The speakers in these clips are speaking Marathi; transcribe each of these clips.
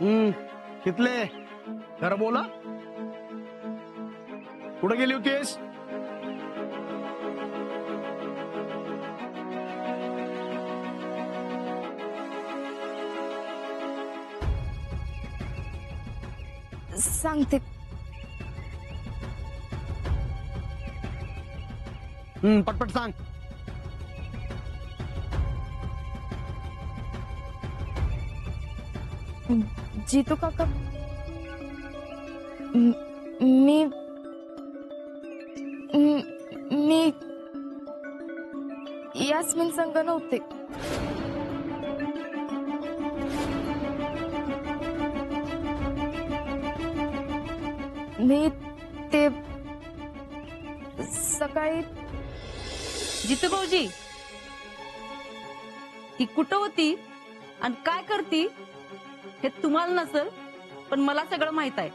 कितले जरा बोला. कुठे गेली होतीस? सांगते. पटपट सांग. जीतू काका, मी मी यास्मिन संग नव्हते. मी ते सकाळी. जितू भाऊजी, ती कुठं होती आणि काय करती हे तुम्हाला नसेल, पण मला सगळं माहित आहे.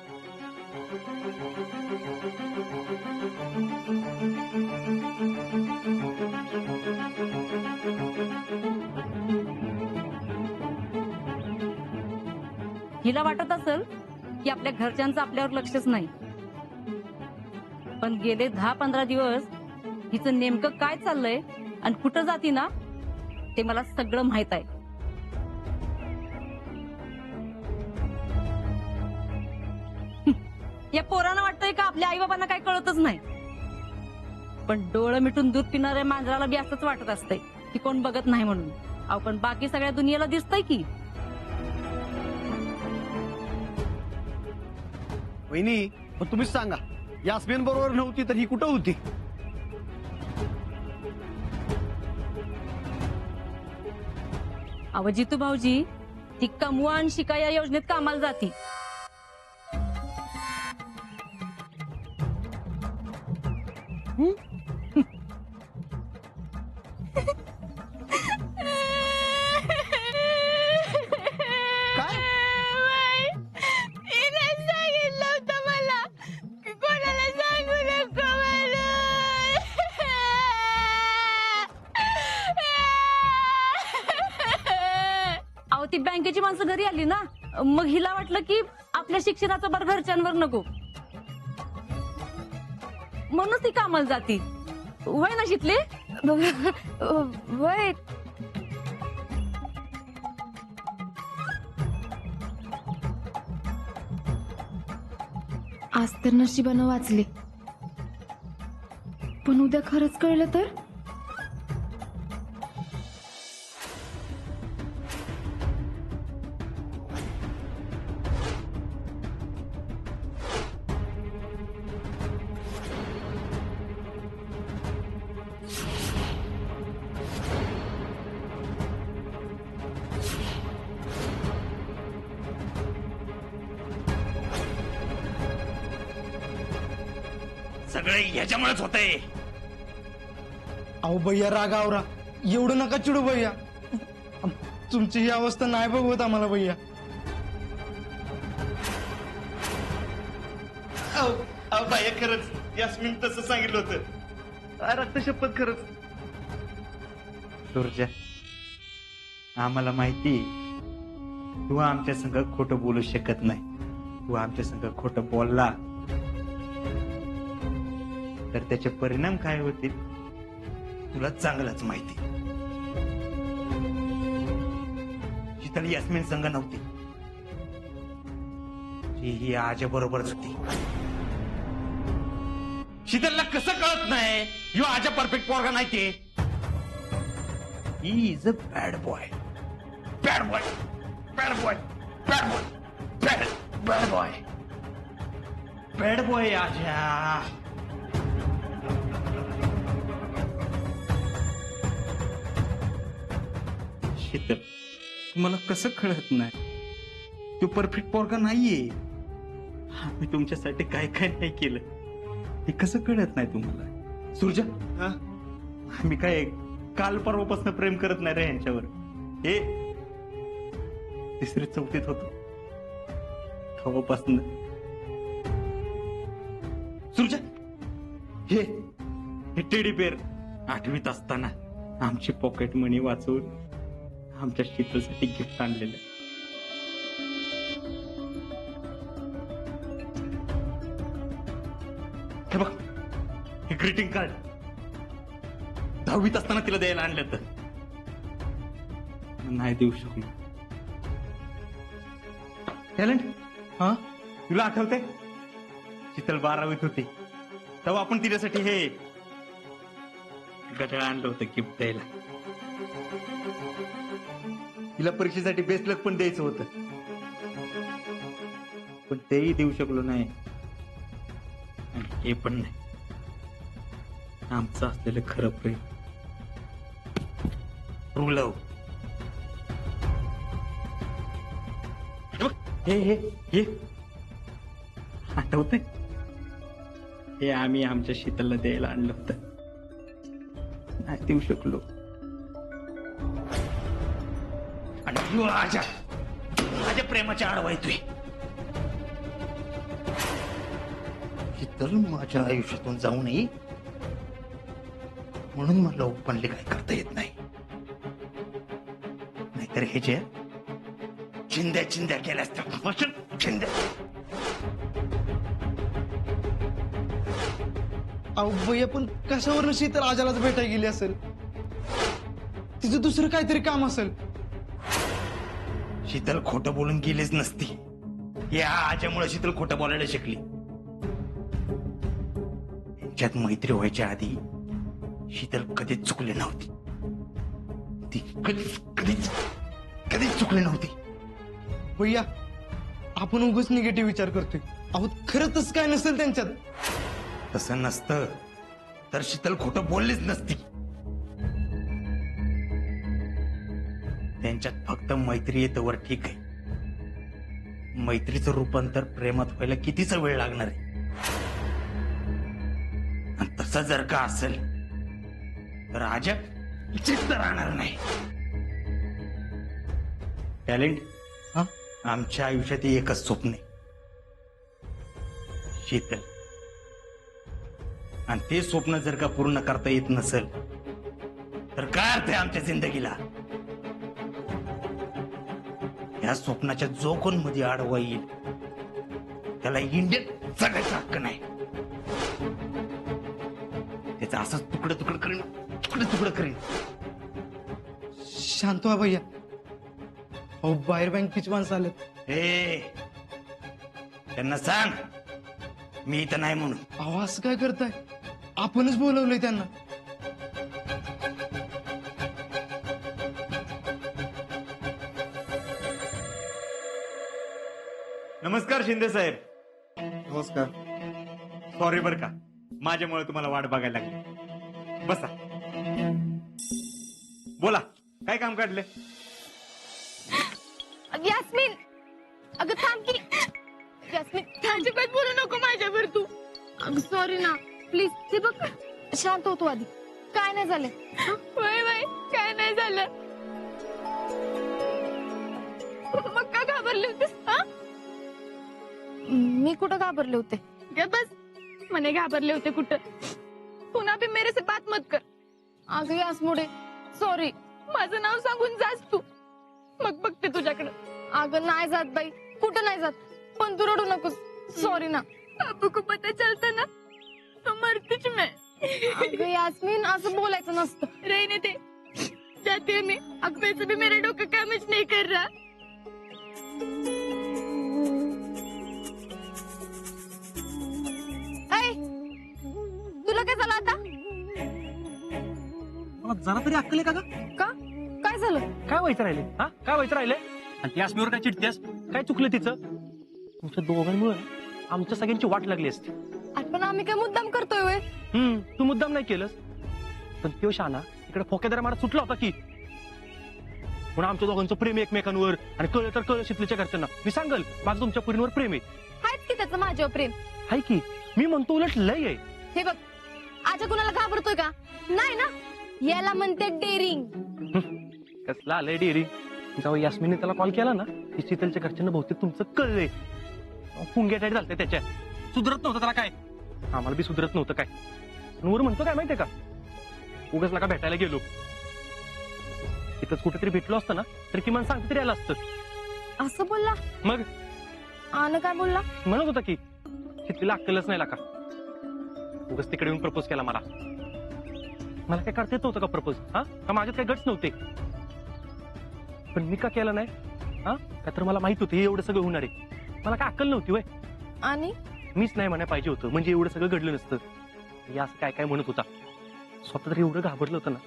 हिला वाटत असेल की आपल्या घरच्यांचं आपल्यावर लक्षच नाही, पण गेले 10-15 दिवस हिचं नेमकं काय चाललंय आणि कुठं जाती ना ते मला सगळं माहित आहे. या पोरांना वाटतंय का आपल्या आई बाबांना काय कळतच नाही, पण डोळं मिटून दूध पिणाऱ्या मांजराला बी असंच वाटत असतंय की कोण बघत नाही म्हणून. अहो पण बाकी सगळ्या दुनियेला दिसतंय की. वहिनी, पण तुम्हीच सांगा, यास्मिन बरोबर नव्हती तर ही कुठं होती? अहो जितू भाऊजी, ती कमवा आणि शिका या योजनेत कामाला जाती. ती बँकेची माणसं घरी आली ना, मग हिला वाटलं की आपल्या शिक्षणाचं भर घरच्यांवर नको, म्हणूनच ती कामाला जाती. वय ना शिकले. वय. आज तर नशिबानं वाचले, पण उद्या खरंच कळलं तर. सगळे ह्याच्यामुळेच होतंय. अहो भैया, रागावरा, एवढं नका चिडू भैया. तुमची ही अवस्था नाही बघवत आम्हाला भैया. बाया, खरंच यास्मिन तसं सांगितलं होतं. रक्तशपथ खरंच. सुरजा, आम्हाला माहिती तू आमच्या संग खोटं बोलू शकत नाही. तू आमच्या संग खोटं बोलला तर त्याचे परिणाम काय होतील तुला चांगलंच माहिती. शीतल यास्मिन संग नव्हती, ही आजा बरोबरच होती. शीतलला कसं कळत नाही यो आजा परफेक्ट पोरगा नाही ते. He is a bad boy. Bad boy, bad boy, bad boy, bad bad boy, bad boy आजा. शीतल, तुम्हाला कसं कळत नाही? तो परफेक्ट पोरगा नाहीये. आम्ही तुमच्यासाठी काय काय नाही केलं हे कसं कळत नाही तुम्हाला? सुरजा, आम्ही काय काल परवापासून प्रेम करत नाही रे यांच्यावर. हे 3री-4थीत होतो तेव्हापासून. सुरजा, हे टेडी बेअर 8वीत असताना आमची पॉकेट मनी वाचवून आमच्या शीतलसाठी गिफ्ट आणलेलं. हे बघ, हे ग्रीटिंग कार्ड 10वीत असताना तिला द्यायला आणलं तर नाही देऊ शकलो. टॅलेंट, हा तुला आठवतंय शीतल 12वीत होती तेव्हा आपण तिच्यासाठी हे गजळ आणलं होतं गिफ्ट द्यायला. तिला परीक्षेसाठी बेस्ट लक पण द्यायचं होतं, पण तेही देऊ शकलो नाही आणि हे पण नाही. आमचं असलेलं खरं प्रेम, ट्रू लव्ह. हे आठवतंय, हे आम्ही आमच्या शीतलला द्यायला आणलं होतं, नाही देऊ शकलो. आणि तू माझ्या प्रेमाच्या आडवा येतोय. शीतल माझ्या आयुष्यातून जाऊ नये म्हणून मला ओपनली काय करता येत नाही. नाहीतर हे जे चिंध्या चिंध्या केल्या असत्या, चिंध्या. अहो भैया, पण कशावरनं शीतल आजालाच भेटायला गेली असेल? तिचं दुसरं काहीतरी काम असेल. शीतल खोटं बोलून गेलीच नसती. या आजामुळे शीतल खोटं बोलायला शिकली. त्यांच्यात मैत्री व्हायच्या आधी शीतल कधीच चुकली नव्हती. ती कधीच कधीच कधीच चुकली नव्हती. भैया, आपण उगाच निगेटिव्ह विचार करतोय. अहो खरं तसं काय नसेल त्यांच्यात. तसं नसतं तर शीतल खोटं बोललीच नसती. त्यांच्यात फक्त मैत्री येतं वर, ठीक आहे. मैत्रीचं रूपांतर प्रेमात व्हायला कितीचा वेळ लागणार आहे. आणि तसं जर का असेल तर आजा चित्त राहणार नाही. टॅलेंट, हा? आमच्या आयुष्यात एकच स्वप्न आहे, शीतल. आणि ते स्वप्न जर का पूर्ण करता येत नसेल तर काय अर्थ आहे आमच्या जिंदगीला? या स्वप्नाच्या जो कोण मध्ये आडवा येईल त्याला इंडियन जगायचा हक्क नाही. त्याचा असंच तुकडं तुकडं करीन, तुकडं तुकडं करीन. शांत व्हा भैया. अहो बाहेर बँकेची माणसं आलेत. हे त्यांना सांग मी इथं नाही म्हणून. अहो असं काय करताय? आपणच बोलवलंय त्यांना. नमस्कार शिंदे साहेब. नमस्कार. सॉरी बर का, माझ्यामुळे तुम्हाला वाट बघायला लागली. बसा, बोला काय काम काढले? यास्मिन, अगं थांब की. यास्मिन, अजिबात बोलू नको माझ्यावर तू. अगं सॉरी ना, प्लीज. ते बघ, शांत होतो आधी. काय नाही झालं. वय वय, काय नाही झालं. मग का घाबरले होतेस? मी कुठं घाबरले होते? बस म्हणे घाबरले होते कुठं. पुन्हा भी मेरे से बात मत कर. अगं यासमुळे सॉरी. माझं नाव सांगून जास तू, मग बघते तुझ्याकडे. अगं नाही जात बाई, कुठं नाही जात. पण तू रडू नकोस. सॉरी ना. अबू को पता चलता ना तो मरतीच मैं. अगं यास्मिन, असं बोलायचं नसतं. रहने दे, जाते मैं. अगं वैसे भी मेरा डोकं कामच नहीं कर रहा. तुला काय झालं आता? मला जरा तरी अक्कल आहे का ग? का? काय झालं? काय व्हायचं राहिले? हा, काय व्हायचं राहिले? आणि ती आसमीवर काय चिडतेस? काय चुकलं तिचं? तुमच्या दोघांमुळे आमच्या सगळ्यांची वाट लागली असती. पण आम्ही काय मुद्दाम करतोय व्हय? तू मुद्दाम नाही केलंस, पण तो शाना इकडे फोकेदार मारा सुटला होता की. पण आमच्या दोघांचं प्रेम एकमेकांवर, आणि कळलं तर कळलं शीतलीच्या घरच्यांना. मी सांगल माझं तुमच्या पुरींवर प्रेम आहे. आहेच की त्याचं माझ्यावर प्रेम. हाय की, मी म्हणतो उलट लय आहे. हे बघ, आजा कुणाला घाबरतोय का? नाही ना. याला म्हणते डेअरिंग. कसला आलंय डेअरी. जेव्हा यास्मिनने त्याला कॉल केला ना, की शीतलच्या घरच्यांना बहुतेक तुमचं कळलंय. पुंग्या टाईट झालते त्याच्या. सुधरत नव्हतं त्याला काय. आम्हाला बी सुधरत नव्हतं काय. वर म्हणतो काय माहितीये का, उगाच नका भेटायला गेलो. इथंच कुठेतरी भेटलो असतं ना तर किमान सांगते तरी आलं असतं. असं बोलला? मग आन काय बोलला? म्हणत होता की शीतलीला अक्कलच नाही का. उगाच तिकडे येऊन प्रपोज केला मला काय करता येत नव्हतं का प्रपोज? हा का माझ्यात काही गट्स नव्हते? पण मी का केलं नाही? हा का तर मला माहित होतं हे एवढं सगळं होणार आहे. मला काय अक्कल नव्हती वय? आणि मीच नाही म्हणायला पाहिजे होतं, म्हणजे एवढं सगळं घडलं नसतं. हे असं काय काय म्हणत होता, स्वतः तरी एवढं घाबरलं होतं ना,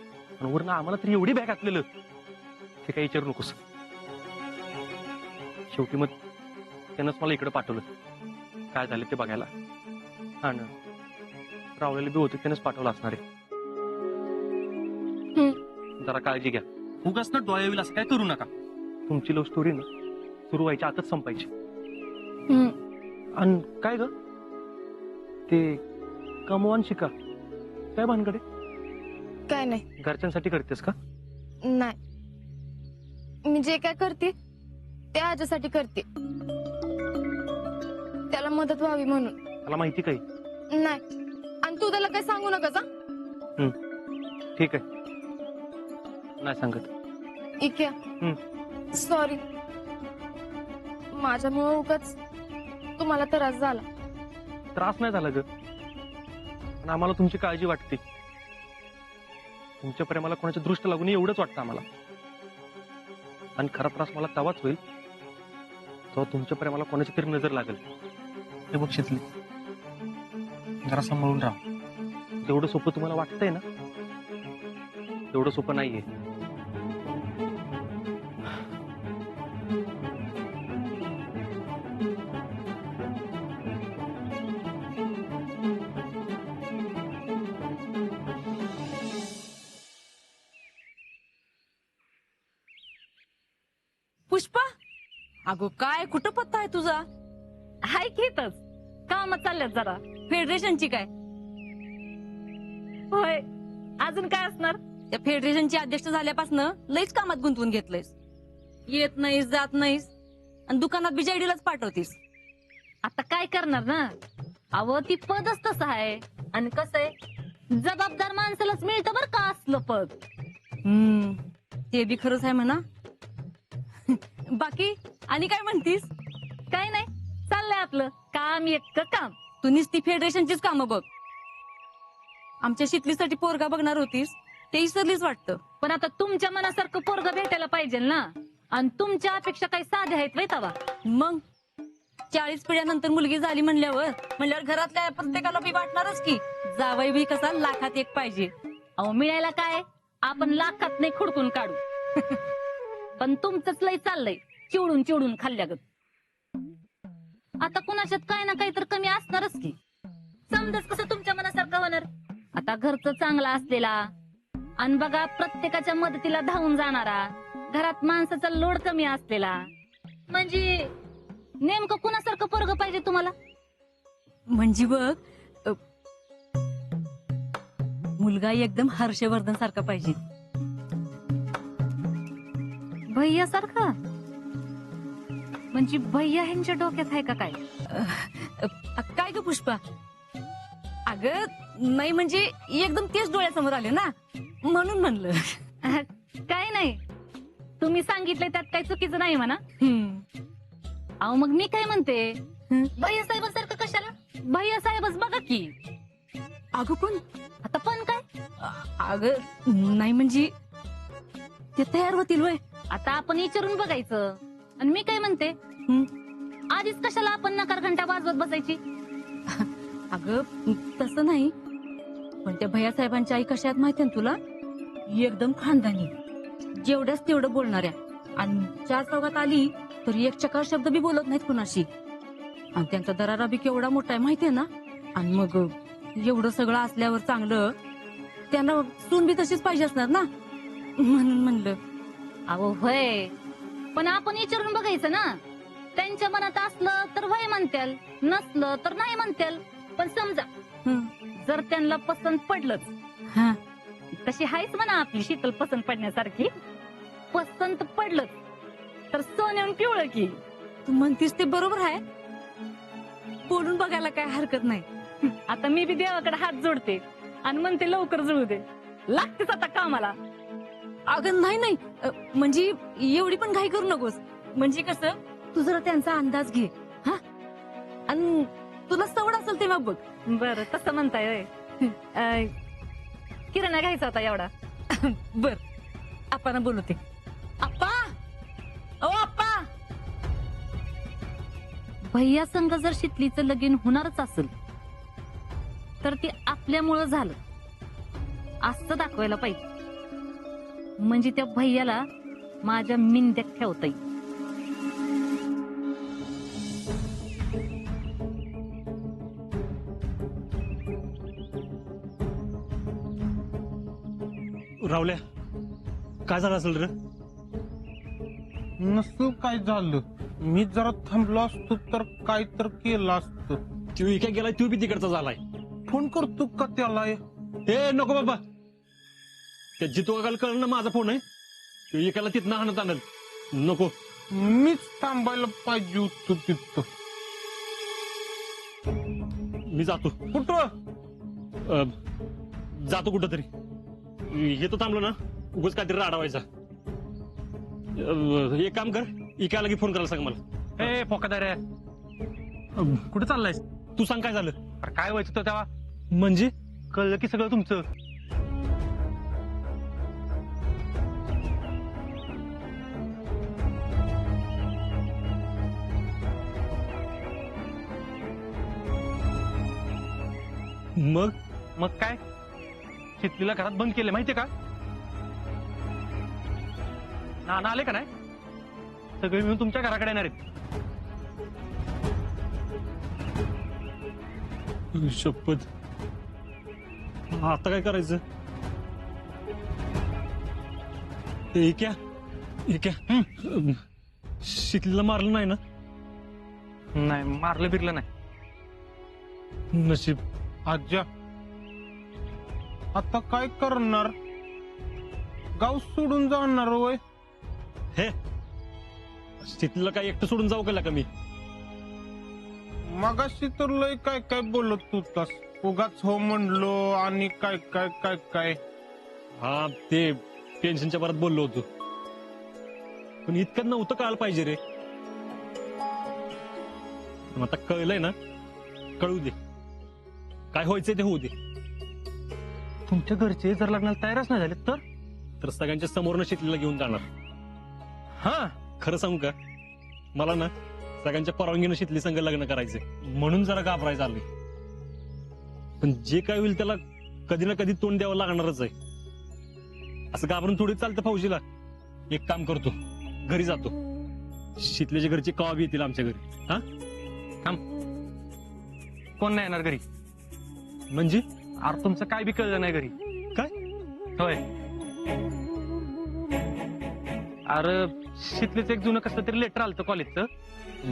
आणि वरनं आम्हाला तरी एवढी बॅग घातलेलं, ते काही विचारू नकोस. शेवटी मग त्यानंच मला इकडे पाठवलं, काय झालं ते बघायला. हा ना, रावलेले बी होते, त्यानंच पाठवलं असणार आहे. जरा काळजी घ्या, उगाच ना डोळे येईल असं काय करू नका. तुमची लव्ह स्टोरी ना सुरू व्हायच्या आतच संपायची. आणि काय ग ते कमवान शिका, काय भानगडे? काय नाही, घरच्यांसाठी करतेस का? नाही, मी जे काय करते ते आजसाठी करते, त्याला मदत व्हावी म्हणून. मला माहिती काही. नाही, आणि तू त्याला काय सांगू नका जा. ठीक आहे, नाही सांगत. इक्या, सॉरी, माझ्यामुळे उगाच तुम्हाला त्रास झाला. त्रास नाही झाला ग, पण आम्हाला तुमची काळजी वाटते. तुमच्या प्रेमाला कोणाच्या दृष्ट लागू नये एवढंच वाटतं आम्हाला. आणि खरा त्रास मला तेव्हाच होईल तेव्हा तुमच्या प्रेमाला कोणाची तरी नजर लागेल. हे बघ शितली, जरा सांभाळून राहा. जेवढं सोपं तुम्हाला वाटतंय ना तेवढं सोपं नाहीये. पुष्पा, अगो काय कुठं पत्ता आहे तुझा? हाय घेतच काम चालल्यात जरा फेडरेशनची. काय होय, अजून काय असणार? त्या फेडरेशनची अध्यक्ष झाल्यापासून लईच कामात गुंतवून घेतलंयस. येत नाहीस, जात नाहीस, आणि दुकानात बिजायडीलाच पाठवतीस. आता काय करणार ना, अव ती पदच तसं आहे. आणि कसं आहे, जबाबदार माणसालाच मिळतं बरं का असलं पद. ते बी खरंच आहे म्हणा. बाकी आणि काय म्हणतीस? काय नाही, चाललंय आपलं काम, एक काम. तू नुसती फेडरेशनचीच कामं बघ. आमच्या शिकलीसाठी पोरगा बघणार होतीस, ते विसरलीच वाटतं. पण आता तुमच्या मनासारखं पोरगा भेटायला पाहिजे ना, आणि तुमच्या अपेक्षा काही साध्या आहेत वै तवा. मग 40 पिढ्यानंतर मुलगी झाली म्हणल्यावर घरातल्या प्रत्येकाला बी वाटणारच की जावई बी कसा लाखात एक पाहिजे. अहो मिळायला काय, आपण लाखात नाही खुडकून काढू. पण तुमचंच लय चाललंय चिवडून चिवडून खाल्ल्यागत. आता कुणाच्यात काय ना काही तर कमी असणारच की. समजच कसं तुमच्या मनासारखं होणार. आता घरचं चांगला असलेला, आणि बघा प्रत्येकाच्या मदतीला धावून जाणारा, घरात माणसाचा लोड कमी असलेला, म्हणजे नेमकं कुणासारखं पोरगं पाहिजे तुम्हाला? म्हणजे बघ, मुलगा एकदम हर्षवर्धन सारखा पाहिजे. भैया सारखा? म्हणजे भैया ह्यांच्या डोक्यात आहे का काय? काय ग पुष्पा? अगं नाही, म्हणजे एकदम तेच डोळ्यासमोर आले ना, म्हणून म्हणलं. काय नाही, तुम्ही सांगितलं त्यात काही चुकीचं नाही म्हणा. अहो मग मी काय म्हणते, भैया साहेबांसारखं कशाला? भैया साहेबच बघा की. अगं पण आता पण काय? अगं नाही, म्हणजे ते तयार होतील वय. आता आपण विचारून बघायचं. आणि मी काय म्हणते, आधीच कशाला आपण नकार घंटा वाजवत बसायची? अगं तसं नाही, पण त्या भैया साहेबांच्या आई कशा आहेत माहिती ना तुला? एकदम खानदानी, जेवढ्याच तेवढं बोलणाऱ्या, आणि 4 चौघात आली तरी एक चकार शब्द बी बोलत नाहीत कुणाशी. आणि त्यांचा दरारा बी केवढा मोठा आहे माहितीये ना. आणि मग एवढं सगळं असल्यावर चांगलं त्यांना सून बी तशीच पाहिजे असणार ना, म्हणून म्हणलं. अहो होय, पण आपण विचारून बघायचं ना. त्यांच्या मनात असलं तर वय म्हणत्याल, नसलं तर नाही म्हणत्याल. पण समजा जर त्यांना पसंत पडलंच, तशी हायच म्हणा आपली शीतल पसंत पडण्यासारखी. पसंत पडलंच तर सोन्याहून पिवळं की. तू म्हणतीस ते बरोबर आहे, बोलून बघायला काय हरकत नाही. आता मी बी देवाकडे हात जोडते आणि म्हणते लवकर जुळू दे, लागतेच आता कामाला. अगं नाही नाही, म्हणजे एवढी पण घाई करू नकोस. म्हणजे कसं, तू जरा त्यांचा अंदाज घे. हा, आणि तुला सवड असेल ते मग बघ. बरं तसं म्हणताय होय. किराणा घ्यायचा होता एवढा. बर आपण बोलू ते. आप्पा ओ आप्पा, भैया संघ जर शितलीचं लगीन होणारच असेल तर ते आपल्यामुळं झालं असं दाखवायला पाहिजे. म्हणजे त्या भैयाला माझ्या मिंद्यात ठेवता येईल. रावल्या काय झालं असेल रे? नसतं काय झालं, मी जरा थांबलो असतो तर काय तर केलं असतं. तू इकडे गेलाय, तू बी तिकडचा झालाय. फोन करतो का त्याला? ए नको बाबा, त्या जितो कळलं ना माझा फोन आहे. तू एकाला तिथनं आणत आणल नको. मीच थांबायला पाहिजे होतो तिथं. मी जातो. कुठं? जातो कुठं तरी. येतो थांबलो ना उगाच काहीतरी राडावायचा. एक काम कर, इकायला की फोन करायला सांग मला. ए फोकादार कुठे चाललायस? तू सांग काय झालं? अरे काय व्हायचं तो तेव्हा? म्हणजे कळलं की सगळं तुमचं. मग मग काय, शितलीला घरात बंद केले माहितीये का? नाना आले का नाही? सगळे मिळून तुमच्या घराकडे येणार आहेत. शपथ, आता काय करायचं? इक्या शितलीला मारलं नाही ना? नाही मारलं बिरलं नाही. नशीब. आज्या आता काय करणार? गाव सोडून जाणार होय? हे शितलीला काय एकटं सोडून जाऊ का मी? मगाशी तर लय काय काय बोलत होतास. उगाच हो म्हणलो आणि काय काय काय काय. हा ते टेन्शनच्या भरात बोललो होतो, पण इतकं नव्हतं कळायला पाहिजे रे. आता कळलंय ना, कळू दे. काय व्हायचंय ते होऊ दे. तुमच्या घरचे जर लग्नाला तयारच नाही झाले तर सगळ्यांच्या समोरनं शितलीला घेऊन जाणार. हा खरं सांगू का, मला ना सगळ्यांच्या परवानगीनं शितली संग लग्न करायचंय, म्हणून जरा घाबरायचं आलोय. पण जे काय होईल त्याला कधी ना कधी तोंड द्यावं लागणारच आहे. असं घाबरून थोडी चालतं फौजीला. एक काम करतो, घरी जातो. शितलीच्या घरचे कवा बी येतील आमच्या घरी. हा काम कोण नाही येणार घरी? म्हणजे अरे तुमचं काय बी कळलं नाही घरी काय? होय. अरे शितलीचं एक जुनं कसलं तरी लेटर आलं कॉलेजचं,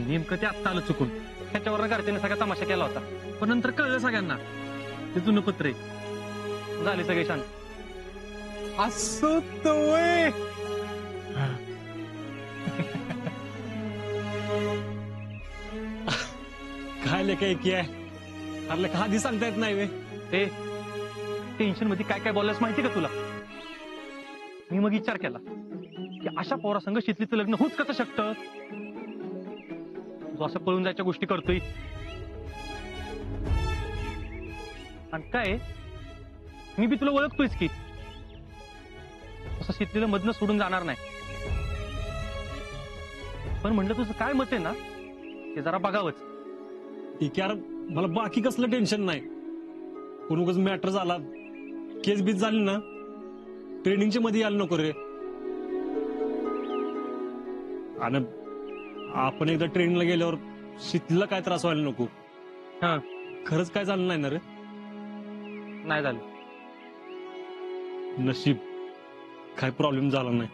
नेमकं ते आत्ता आलं चुकून. त्याच्यावर घरच्याने सगळा तमाशा केला होता, पण नंतर कळलं सगळ्यांना ते जुनं पत्र आहे. झाले सगळे शांत. असं तोय. काय लेखा की आहे? अरे लेखा आधी सांगता येत नाही वे. ए टेन्शन मध्ये काय काय बोललास माहिती का तुला? मी मग विचार केला की अशा पोरासंग शितलीचं लग्न होऊच कसं शकतं? तू असं पळून जायच्या गोष्टी करतोय. आणि काय मी बी तुला ओळखतोयच की असं शितलीला मधनं सोडून जाणार नाही. पण म्हणलं तुझं काय मत आहे ना ते जरा बघावंच. ठीक यार, मला बाकी कसलं टेन्शन नाही. कोण उगाच मॅटर झाला, केस बीस झाली ना, ट्रेनिंगच्या मध्ये यायला नको रे. आणि आपण एकदा ट्रेनिंगला गेल्यावर शितलीला काय त्रास व्हायला नको. हा खरंच काय झालं नाही ना रे? नाही झालं. नशीब काय प्रॉब्लेम झाला नाही.